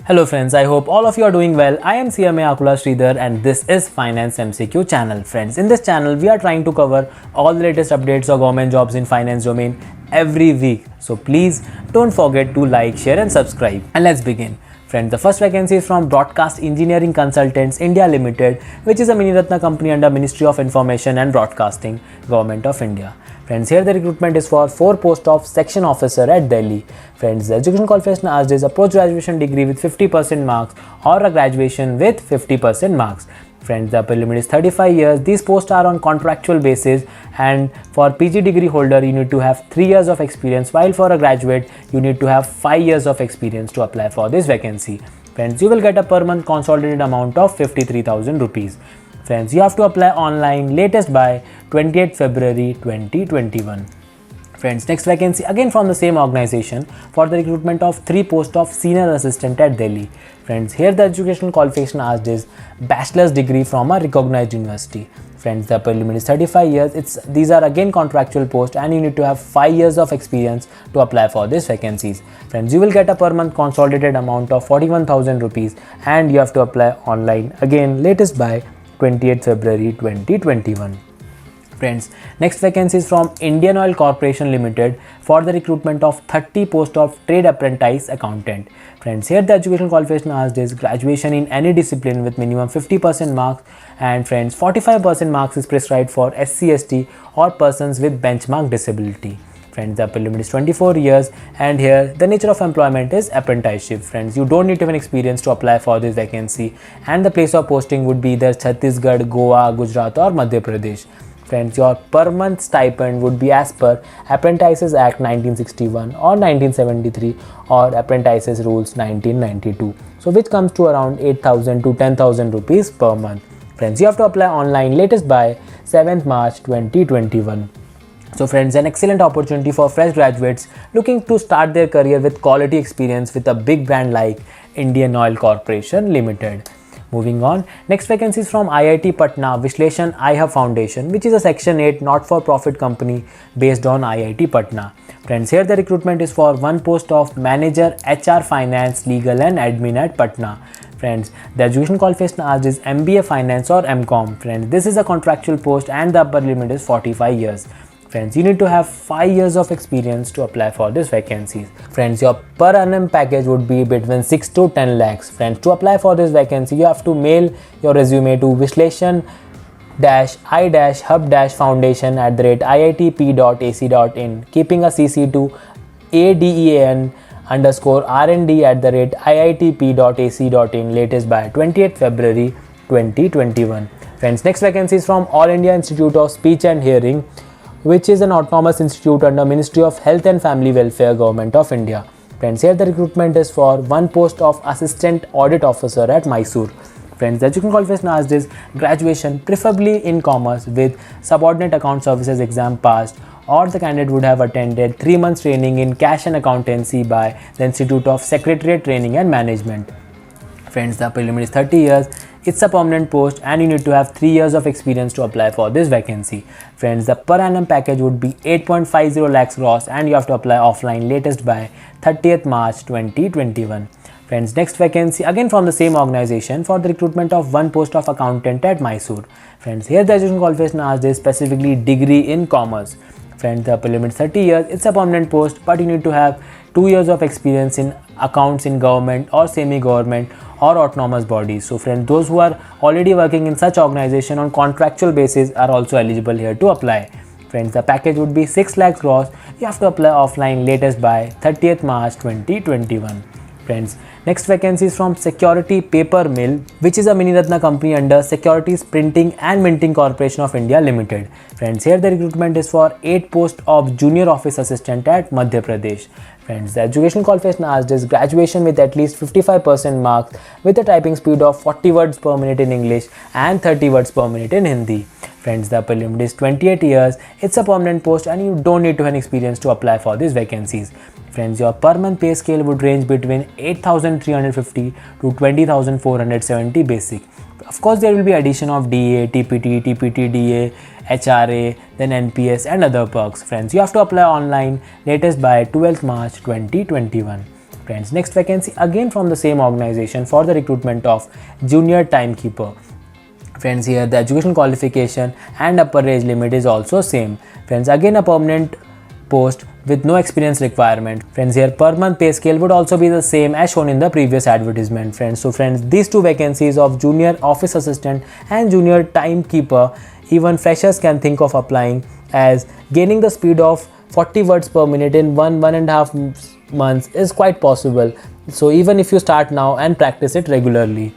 Hello friends, I hope all of you are doing well. I am CMA Akula Sridhar and this is Finance MCQ channel. Friends, in this channel we are trying to cover all the latest updates of government jobs in finance domain every week. So please don't forget to like, share and subscribe. And let's begin. Friends, the first vacancy is from Broadcast Engineering Consultants India Limited, which is a Mini Ratna company under Ministry of Information and Broadcasting, Government of India. Friends, here the recruitment is for 4 posts of section officer at Delhi. Friends, the education qualification asked is a post-graduation degree with 50% marks or a graduation with 50% marks. Friends, the upper limit is 35 years. These posts are on contractual basis, and for PG degree holder you need to have 3 years of experience, while for a graduate you need to have 5 years of experience to apply for this vacancy. Friends, you will get a per month consolidated amount of 53,000 rupees. Friends, you have to apply online latest by 28 February 2021. Friends, next vacancy again from the same organization for the recruitment of 3 posts of senior assistant at Delhi. Friends, here the educational qualification asked is bachelor's degree from a recognized university. Friends, the upper limit is 35 years. These are again contractual posts and you need to have 5 years of experience to apply for these vacancies. Friends, you will get a per month consolidated amount of 41,000 rupees and you have to apply online again latest by 28 February 2021. Friends, next vacancy is from Indian Oil Corporation Limited for the recruitment of 30 posts of trade apprentice accountant. Friends, here the education qualification asked is graduation in any discipline with minimum 50% marks, and friends, 45% marks is prescribed for SC/ST or persons with benchmark disability. Friends, the upper limit is 24 years and here the nature of employment is apprenticeship. Friends, you don't need to have an experience to apply for this vacancy and the place of posting would be either Chhattisgarh, Goa, Gujarat or Madhya Pradesh. Friends, your per month stipend would be as per Apprentices Act 1961 or 1973 or Apprentices Rules 1992. So which comes to around 8,000 to 10,000 rupees per month. Friends, you have to apply online latest by 7th March 2021. So friends, an excellent opportunity for fresh graduates looking to start their career with quality experience with a big brand like Indian Oil Corporation Limited. Moving on, next vacancy is from IIT Patna Vishleshan iHub Foundation, which is a Section 8 not-for-profit company based on IIT Patna. Friends, here the recruitment is for 1 post of Manager HR Finance, Legal and Admin at Patna. Friends, the education qualification asked is MBA Finance or MCOM. Friends, this is a contractual post and the upper limit is 45 years. Friends, you need to have 5 years of experience to apply for this vacancies. Friends, your per annum package would be between 6 to 10 lakhs. Friends, to apply for this vacancy, you have to mail your resume to vishleshan-i-hub-foundation@iitp.ac.in, keeping a CC to adean_rnd@iitp.ac.in latest by 28 February 2021. Friends, next vacancy is from All India Institute of Speech and Hearing, which is an autonomous institute under Ministry of Health and Family Welfare, Government of India. Friends, here the recruitment is for 1 post of Assistant Audit Officer at Mysore. Friends, the education qualification asked is graduation, preferably in commerce with subordinate account services exam passed, or the candidate would have attended 3 months training in cash and accountancy by the Institute of Secretariat Training and Management. Friends, the upper limit is 30 years. It's a permanent post and you need to have 3 years of experience to apply for this vacancy. Friends, the per annum package would be 8.50 lakhs gross and you have to apply offline latest by 30th March 2021. Friends, next vacancy again from the same organization for the recruitment of 1 post of accountant at Mysore. Friends, here the education qualification asked is specifically degree in commerce. Friends, the upper limit is 30 years. It's a permanent post but you need to have 2 years of experience in accounts in government or semi-government or autonomous bodies. So friends, those who are already working in such organization on contractual basis are also eligible here to apply. Friends, the package would be 6 lakhs gross. You have to apply offline latest by 30th March 2021. Friends, next vacancy is from Security Paper Mill, which is a Mini Ratna company under Securities Printing and Minting Corporation of India Limited. Friends, here the recruitment is for 8 posts of Junior Office Assistant at Madhya Pradesh. Friends, the education qualification asked is graduation with at least 55% marks with a typing speed of 40 words per minute in English and 30 words per minute in Hindi. Friends, the upper limit is 28 years. It's a permanent post and you don't need to have an experience to apply for these vacancies. Friends, your per month pay scale would range between 8,350 to 20,470 basic. Of course, there will be addition of DA, TPT, TPT-DA, HRA, then NPS and other perks. Friends, you have to apply online latest by 12th March 2021. Friends, next vacancy again from the same organization for the recruitment of junior timekeeper. Friends, here the education qualification and upper age limit is also same. Friends, again a permanent post with no experience requirement. Friends, here per month pay scale would also be the same as shown in the previous advertisement. Friends, so friends, these two vacancies of junior office assistant and junior timekeeper, even freshers can think of applying, as gaining the speed of 40 words per minute in 1.5 months is quite possible. So even if you start now and practice it regularly.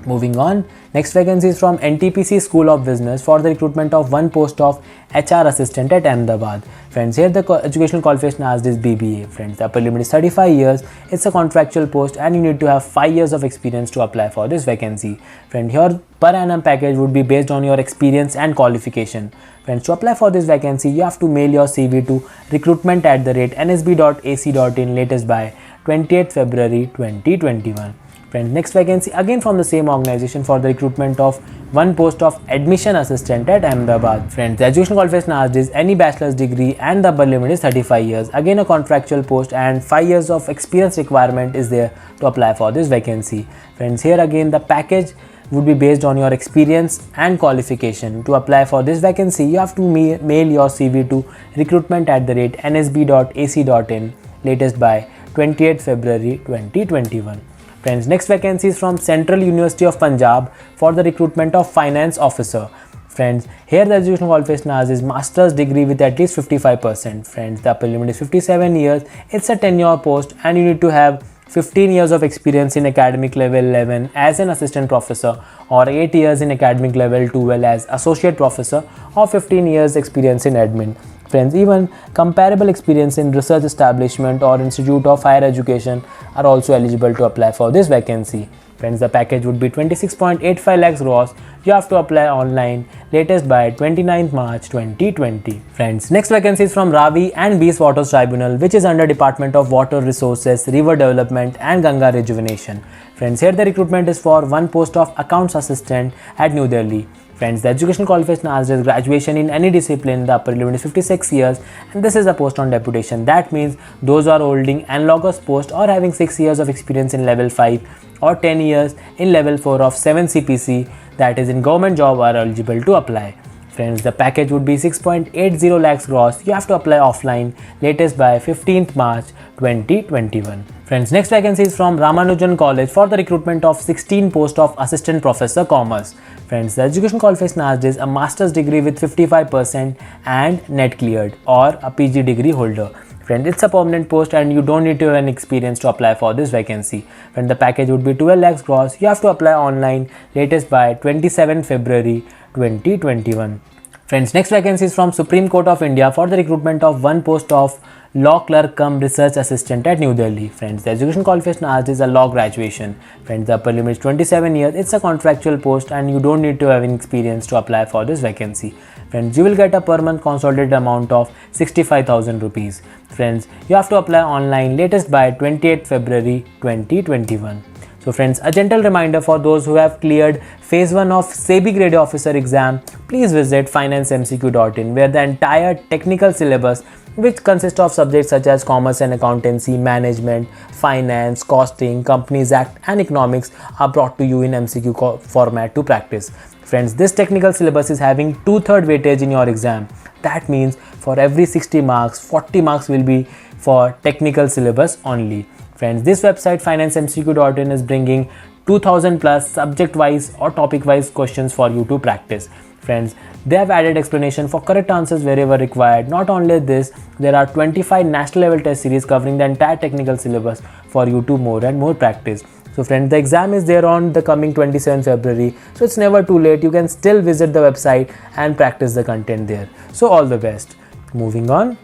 Moving on, next vacancy is from NTPC School of Business for the recruitment of one post of HR assistant at Ahmedabad. Friends, here the educational qualification asked is BBA. Friends, the upper limit is 35 years. It's a contractual post and you need to have 5 years of experience to apply for this vacancy. Friend, here per annum package would be based on your experience and qualification. Friends, to apply for this vacancy, you have to mail your CV to recruitment@nsb.ac.in latest by 28th February 2021. Friends, next vacancy again from the same organization for the recruitment of one post of admission assistant at Ahmedabad. Friends, the education qualification asked is any bachelor's degree and the upper limit is 35 years. Again a contractual post and 5 years of experience requirement is there to apply for this vacancy. Friends, here again the package would be based on your experience and qualification. To apply for this vacancy, you have to mail your CV to recruitment@nsb.ac.in latest by 28th February 2021. Friends, next vacancy is from Central University of Punjab for the recruitment of finance officer. Friends, here the education qualification asked is master's degree with at least 55%. Friends, the upper limit is 57 years. It's a tenure post and you need to have 15 years of experience in academic level 11 as an assistant professor, or 8 years in academic level 12 as associate professor, or 15 years experience in admin. Friends, even comparable experience in research establishment or institute of higher education are also eligible to apply for this vacancy. Friends, the package would be 26.85 lakhs gross. You have to apply online latest by 29th March 2020. Friends, next vacancy is from Ravi and Beas Waters Tribunal, which is under Department of Water Resources, River Development and Ganga Rejuvenation. Friends, here the recruitment is for one post of accounts assistant at New Delhi. Friends, the education qualification asked is graduation in any discipline. The upper limit is 56 years and this is a post on deputation. That means those who are holding analogous post or having 6 years of experience in level 5 or 10 years in level 4 of 7 CPC, that is in government job, are eligible to apply. Friends, the package would be 6.80 lakhs gross. You have to apply offline latest by 15th March 2021. Friends, next vacancy is from Ramanujan College for the recruitment of 16 post of assistant professor commerce. Friends, the education qualification asked is a master's degree with 55% and net cleared, or a PG degree holder. Friends, it's a permanent post and you don't need to have any experience to apply for this vacancy. Friends, the package would be 12 lakhs gross. You have to apply online latest by 27 February 2021. Friends, next vacancy is from Supreme Court of India for the recruitment of one post of law clerk cum research assistant at New Delhi. Friends, the education qualification asked is a law graduation. Friends, the upper limit is 27 years. It's a contractual post and you don't need to have any experience to apply for this vacancy. Friends, you will get a per month consolidated amount of 65,000 rupees. Friends, you have to apply online latest by 28th February 2021. So friends, a gentle reminder for those who have cleared phase 1 of SEBI grade officer exam, please visit financemcq.in, where the entire technical syllabus, which consists of subjects such as commerce and accountancy, management, finance, costing, companies act and economics, are brought to you in MCQ format to practice. Friends, this technical syllabus is having 2/3 weightage in your exam. That means for every 60 marks, 40 marks will be for technical syllabus only. Friends, this website financemcq.in is bringing 2000 plus subject wise or topic wise questions for you to practice. Friends, they have added explanation for correct answers wherever required. Not only this, there are 25 national level test series covering the entire technical syllabus for you to more and more practice. So friends, the exam is there on the coming 27 February. So it's never too late. You can still visit the website and practice the content there. So all the best. Moving on.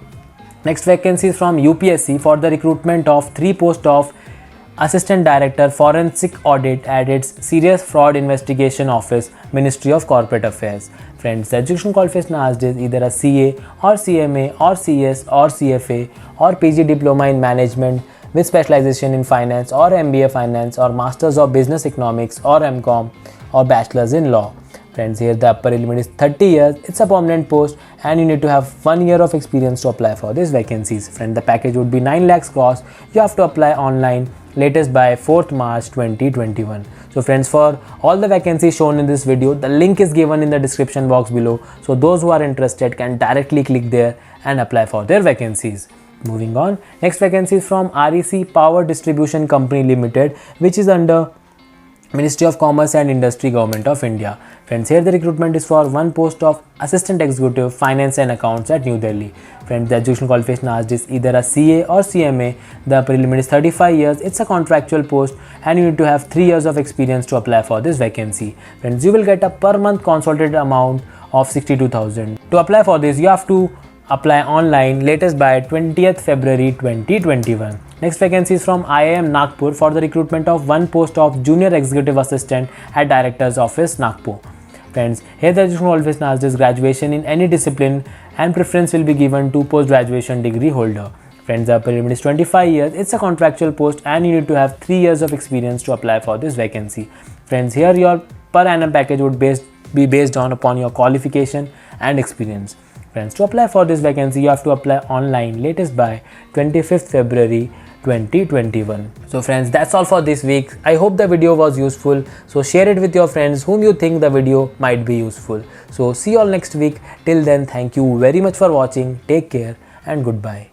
Next vacancy is from UPSC for the recruitment of 3 posts of Assistant Director Forensic Audit at its Serious Fraud Investigation Office, Ministry of Corporate Affairs. Friends, the education qualification asked is either a CA or CMA or CS or CFA or PG Diploma in Management with specialization in Finance, or MBA Finance, or Masters of Business Economics, or MCOM, or Bachelor's in Law. Friends, here the upper limit is 30 years. It's a permanent post and you need to have 1 year of experience to apply for these vacancies. Friend, the package would be 9 lakhs gross. You have to apply online latest by 4th March 2021. So friends, for all the vacancies shown in this video, the link is given in the description box below. So those who are interested can directly click there and apply for their vacancies. Moving on, next vacancy is from REC Power Distribution Company Limited, which is under Ministry of Commerce and Industry, Government of India. Friends, here the recruitment is for one post of Assistant Executive Finance and Accounts at New Delhi. Friends, the education qualification asked is either a CA or CMA. The upper limit is 35 years. It's a contractual post and you need to have 3 years of experience to apply for this vacancy. Friends, you will get a per month consolidated amount of 62,000. To apply for this, you have to apply online latest by 20th February 2021. Next vacancy is from IIM Nagpur for the recruitment of one post of Junior Executive Assistant at Director's Office, Nagpur. Friends, here the education qualification asked is graduation in any discipline and preference will be given to post-graduation degree holder. Friends, the upper limit is 25 years. It's a contractual post and you need to have 3 years of experience to apply for this vacancy. Friends, here your per annum package would be based upon your qualification and experience. Friends, to apply for this vacancy, you have to apply online latest by 25th February 2021. So friends, that's all for this week. I hope the video was useful. So share it with your friends whom you think the video might be useful. So see you all next week. Till then, thank you very much for watching. Take care and goodbye.